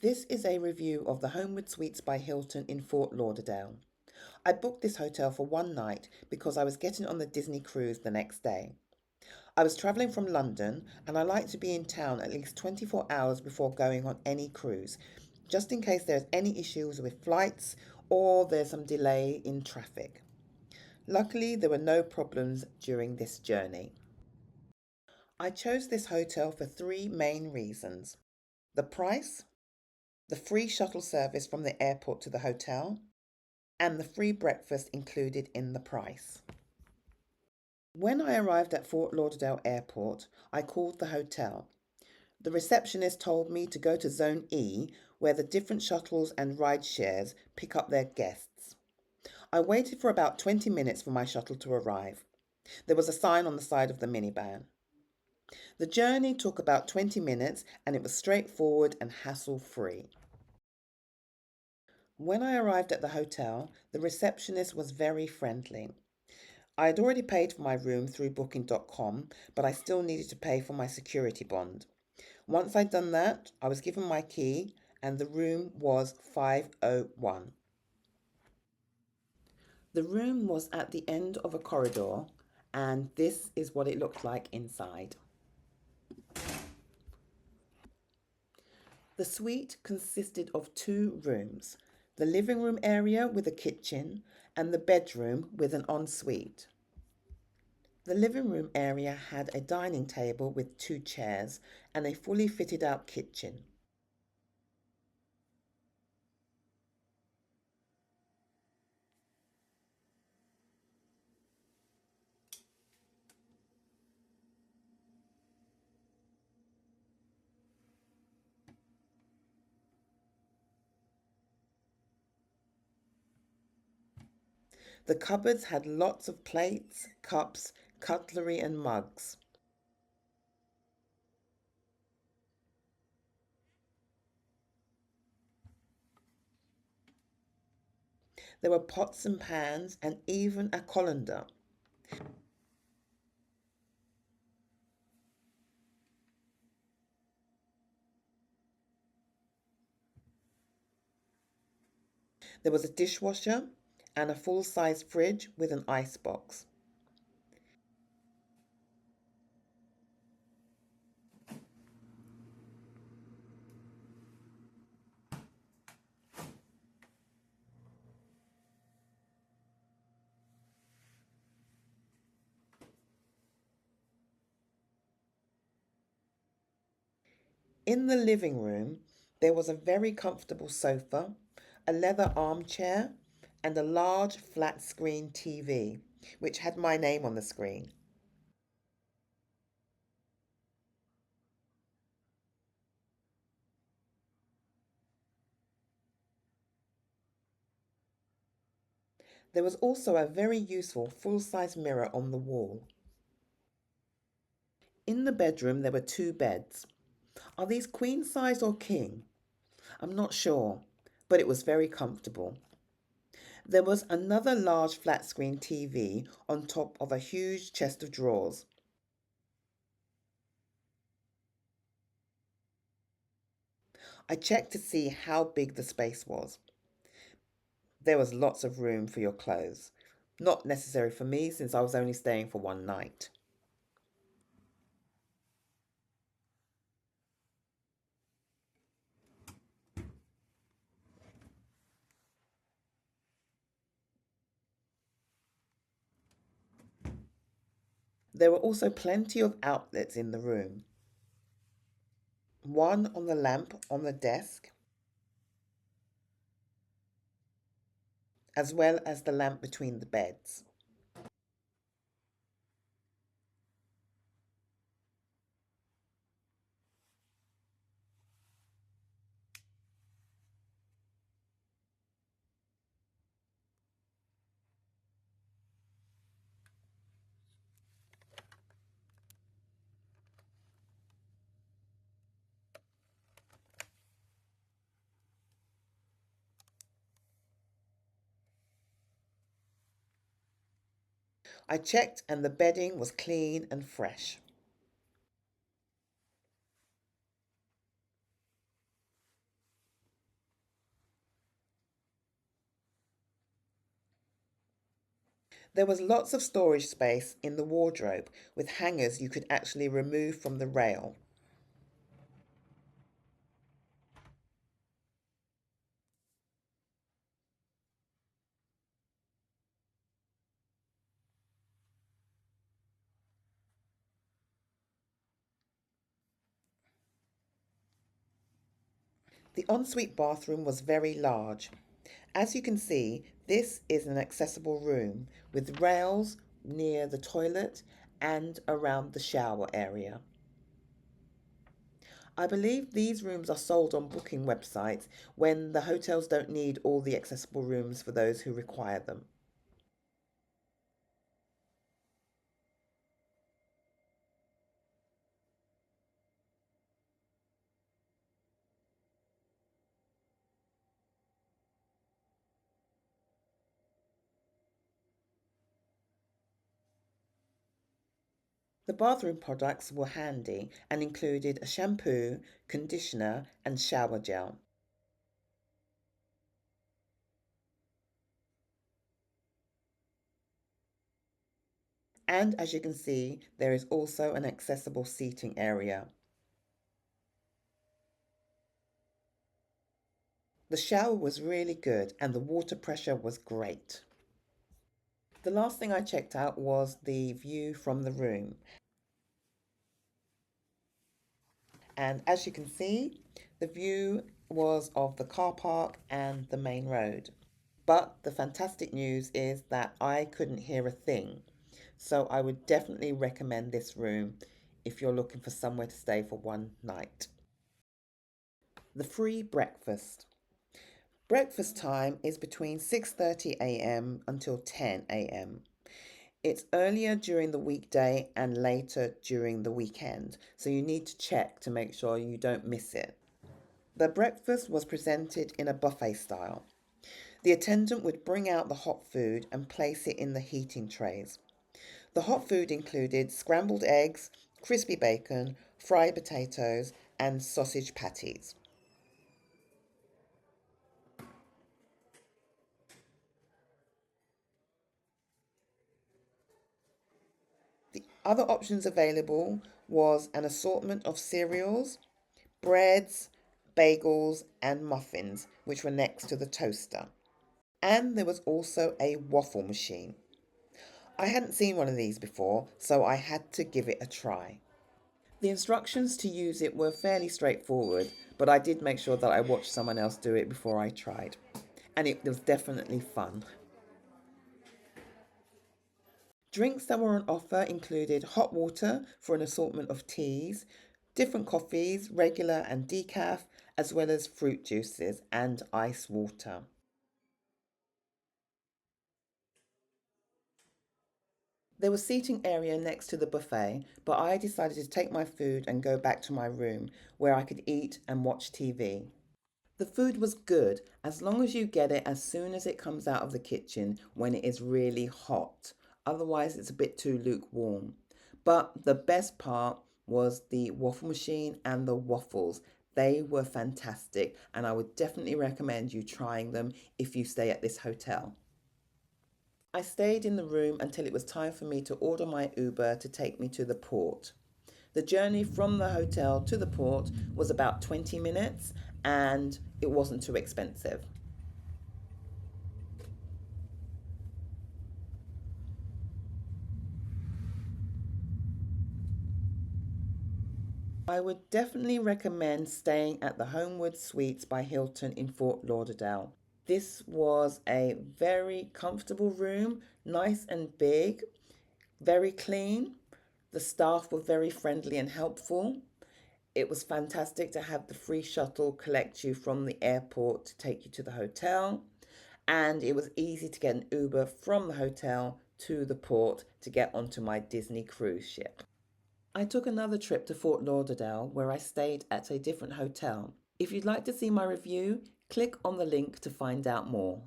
This is a review of the Homewood Suites by Hilton in Fort Lauderdale. I booked this hotel for one night because I was getting on the Disney cruise the next day. I was travelling from London and I like to be in town at least 24 hours before going on any cruise, just in case there's any issues with flights or there's some delay in traffic. Luckily, there were no problems during this journey. I chose this hotel for three main reasons: the price, the free shuttle service from the airport to the hotel, and the free breakfast included in the price. When I arrived at Fort Lauderdale Airport, I called the hotel. The receptionist told me to go to Zone E, where the different shuttles and ride shares pick up their guests. I waited for about 20 minutes for my shuttle to arrive. There was a sign on the side of the minivan. The journey took about 20 minutes and it was straightforward and hassle-free. When I arrived at the hotel, the receptionist was very friendly. I had already paid for my room through booking.com, but I still needed to pay for my security bond. Once I'd done that, I was given my key and the room was 501. The room was at the end of a corridor and this is what it looked like inside. The suite consisted of two rooms, the living room area with a kitchen and the bedroom with an ensuite. The living room area had a dining table with two chairs and a fully fitted out kitchen. The cupboards had lots of plates, cups, cutlery and mugs. There were pots and pans and even a colander. There was a dishwasher and a full-size fridge with an ice box. In the living room, there was a very comfortable sofa, a leather armchair, and a large flat screen TV, which had my name on the screen. There was also a very useful full-size mirror on the wall. In the bedroom, there were two beds. Are these queen size or king? I'm not sure, but it was very comfortable. There was another large flat screen TV on top of a huge chest of drawers. I checked to see how big the space was. There was lots of room for your clothes. Not necessary for me since I was only staying for one night. There were also plenty of outlets in the room. One on the lamp on the desk, as well as the lamp between the beds. I checked and the bedding was clean and fresh. There was lots of storage space in the wardrobe with hangers you could actually remove from the rail. The ensuite bathroom was very large. As you can see, this is an accessible room with rails near the toilet and around the shower area. I believe these rooms are sold on booking websites when the hotels don't need all the accessible rooms for those who require them. The bathroom products were handy and included a shampoo, conditioner, and shower gel. And as you can see, there is also an accessible seating area. The shower was really good and the water pressure was great. The last thing I checked out was the view from the room. And as you can see, the view was of the car park and the main road. But the fantastic news is that I couldn't hear a thing. So I would definitely recommend this room if you're looking for somewhere to stay for one night. The free breakfast. Breakfast time is between 6:30 a.m. until 10 a.m. It's earlier during the weekday and later during the weekend, so you need to check to make sure you don't miss it. The breakfast was presented in a buffet style. The attendant would bring out the hot food and place it in the heating trays. The hot food included scrambled eggs, crispy bacon, fried potatoes, and sausage patties. The other options available was an assortment of cereals, breads, bagels, and muffins, which were next to the toaster. And there was also a waffle machine. I hadn't seen one of these before, so I had to give it a try. The instructions to use it were fairly straightforward, but I did make sure that I watched someone else do it before I tried. And it was definitely fun. Drinks that were on offer included hot water for an assortment of teas, different coffees, regular and decaf, as well as fruit juices and ice water. There was seating area next to the buffet, but I decided to take my food and go back to my room where I could eat and watch TV. The food was good as long as you get it as soon as it comes out of the kitchen when it is really hot. Otherwise, it's a bit too lukewarm. But the best part was the waffle machine and the waffles. They were fantastic, and I would definitely recommend you trying them if you stay at this hotel. I stayed in the room until it was time for me to order my Uber to take me to the port. The journey from the hotel to the port was about 20 minutes and it wasn't too expensive. I would definitely recommend staying at the Homewood Suites by Hilton in Fort Lauderdale. This was a very comfortable room, nice and big, very clean. The staff were very friendly and helpful. It was fantastic to have the free shuttle collect you from the airport to take you to the hotel. And it was easy to get an Uber from the hotel to the port to get onto my Disney cruise ship. I took another trip to Fort Lauderdale where I stayed at a different hotel. If you'd like to see my review, click on the link to find out more.